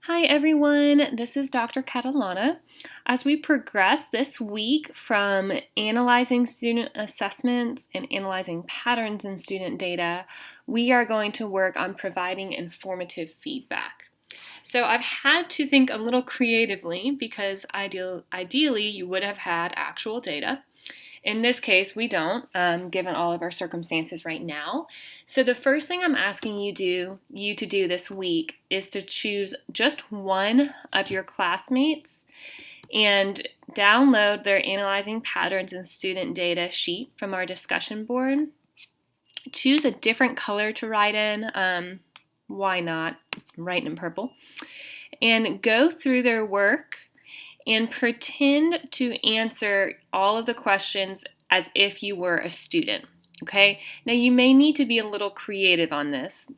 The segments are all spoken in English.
Hi everyone, this is Dr. Catalana. As we progress this week from analyzing student assessments and analyzing patterns in student data, we are going to work on providing informative feedback. So I've had to think a little creatively because ideally you would have had actual data. In this case, we don't, given all of our circumstances right now. So the first thing I'm asking you to do this week is to choose just one of your classmates and download their Analyzing Patterns in Student Data sheet from our discussion board. Choose a different color to write in. Why not? Write in purple. And go through their work and pretend to answer all of the questions as if you were a student, okay? Now you may need to be a little creative on this.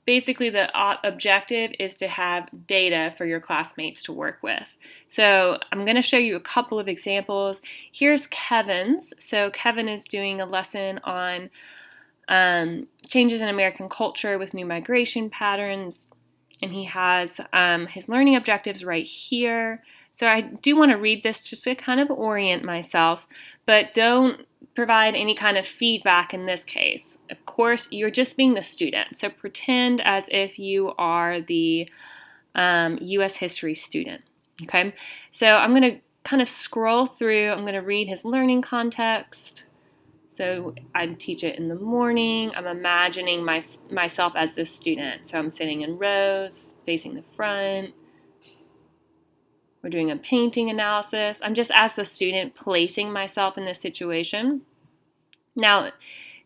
Basically, the objective is to have data for your classmates to work with. So I'm going to show you a couple of examples. Here's Kevin's. So Kevin is doing a lesson on changes in American culture with new migration patterns, and he has his learning objectives right here. So I do want to read this just to kind of orient myself, but don't provide any kind of feedback in this case. Of course, you're just being the student, so pretend as if you are the U.S. history student, okay? So I'm going to kind of scroll through. I'm going to read his learning context. So I teach it in the morning. I'm imagining myself as this student. So I'm sitting in rows, facing the front. We're doing a painting analysis. I'm just, as a student, placing myself in this situation. Now,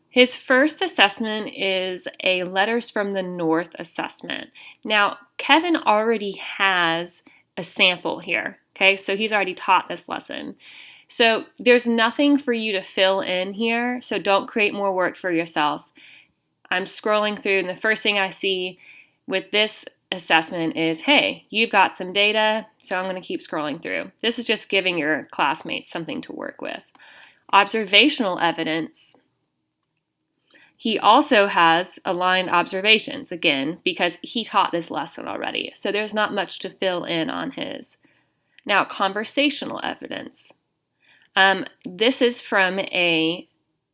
his first assessment is a Letters from the North assessment. Now, Kevin already has a sample here, okay? So he's already taught this lesson. So there's nothing for you to fill in here, so don't create more work for yourself. I'm scrolling through, and the first thing I see with this assessment is, hey, you've got some data, so I'm going to keep scrolling through. This is just giving your classmates something to work with. Observational evidence. He also has aligned observations, again, because he taught this lesson already, so there's not much to fill in on his. Now, conversational evidence. This is from a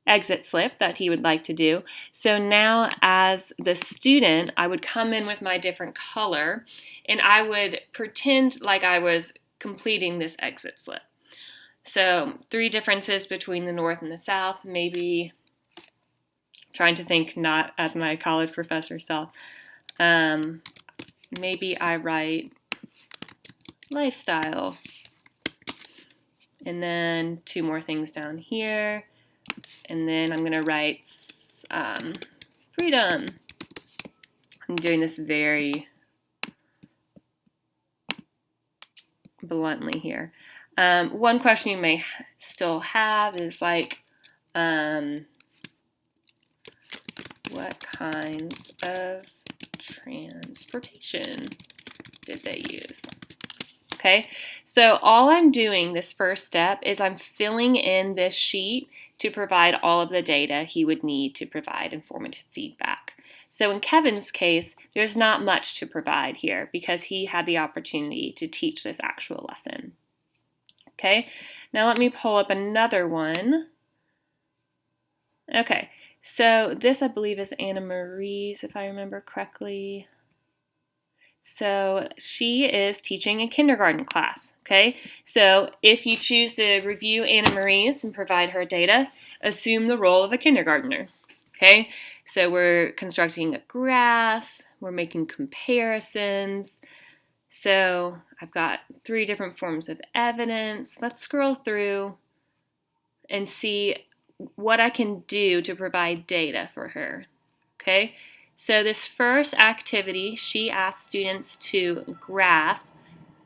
exit slip that he would like to do. So now as the student, I would come in with my different color and I would pretend like I was completing this exit slip. So 3 differences between the North and the South, maybe trying to think not as my college professor self. Maybe I write lifestyle. And then 2 more things down here. And then I'm going to write freedom. I'm doing this very bluntly here. One question you may still have is like, what kinds of transportation did they use? Okay, so all I'm doing this first step is I'm filling in this sheet to provide all of the data he would need to provide informative feedback. So in Kevin's case, there's not much to provide here because he had the opportunity to teach this actual lesson. Okay, now let me pull up another one. Okay, so this I believe is Anna Marie's, if I remember correctly. So she is teaching a kindergarten class, okay? So if you choose to review Anna Marie's and provide her data, assume the role of a kindergartner, okay? So we're constructing a graph, we're making comparisons. So I've got 3 different forms of evidence. Let's scroll through and see what I can do to provide data for her, okay? So this first activity, she asked students to graph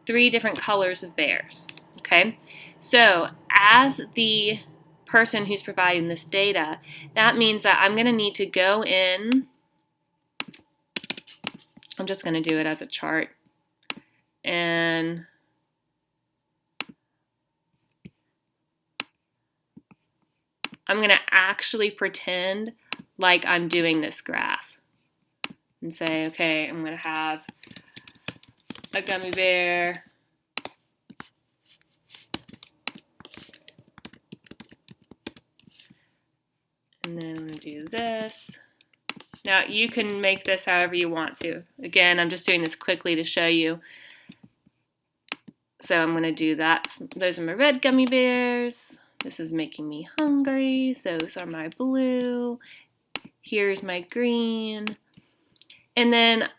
3 different colors of bears, okay? So as the person who's providing this data, that means that I'm going to need to go in, I'm just going to do it as a chart, and I'm going to actually pretend like I'm doing this graph and say, okay, I'm going to have a gummy bear. And then I'm going to do this. Now you can make this however you want to. Again, I'm just doing this quickly to show you. So I'm going to do that. Those are my red gummy bears. This is making me hungry. Those are my blue. Here's my green. And then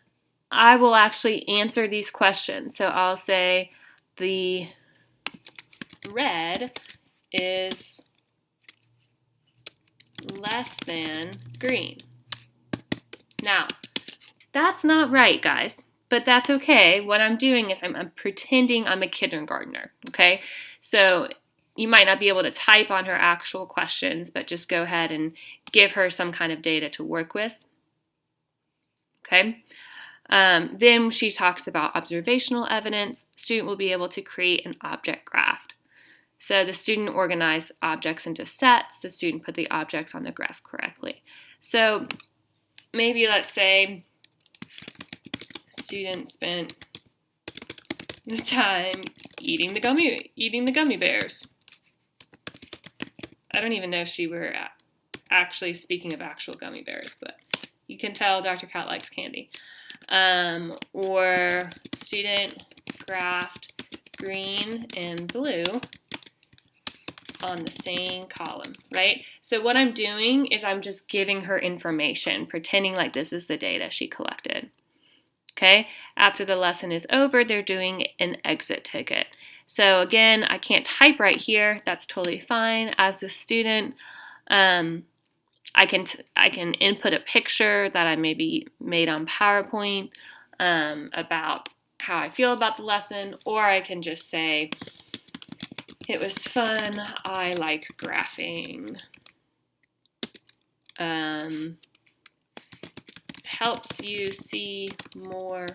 I will actually answer these questions. So I'll say the red is less than green. Now, that's not right, guys, but that's okay. What I'm doing is I'm pretending I'm a kindergartner, okay? So you might not be able to type on her actual questions, but just go ahead and give her some kind of data to work with, okay? Then she talks about observational evidence. The student will be able to create an object graph. So the student organized objects into sets. The student put the objects on the graph correctly. So maybe let's say student spent the time eating the gummy bears. I don't even know if she were actually speaking of actual gummy bears, but you can tell Dr. Cat likes candy. Or student graphed green and blue on the same column, right? So what I'm doing is I'm just giving her information, pretending like this is the data she collected. Okay, after the lesson is over, they're doing an exit ticket. So again, I can't type right here. That's totally fine. As the student, I can input a picture that I maybe made on PowerPoint about how I feel about the lesson, or I can just say, it was fun, I like graphing. Helps you see more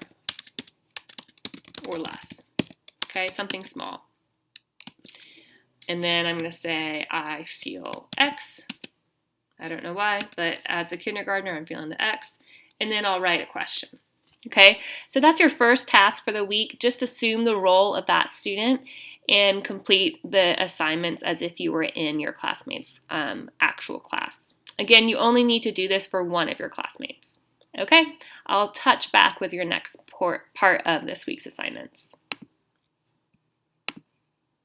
or less. Okay, something small. And then I'm going to say, I feel X. I don't know why, but as a kindergartner, I'm feeling the X. And then I'll write a question. Okay, so that's your first task for the week. Just assume the role of that student and complete the assignments as if you were in your classmates' actual class. Again, you only need to do this for one of your classmates. Okay, I'll touch back with your next part of this week's assignments.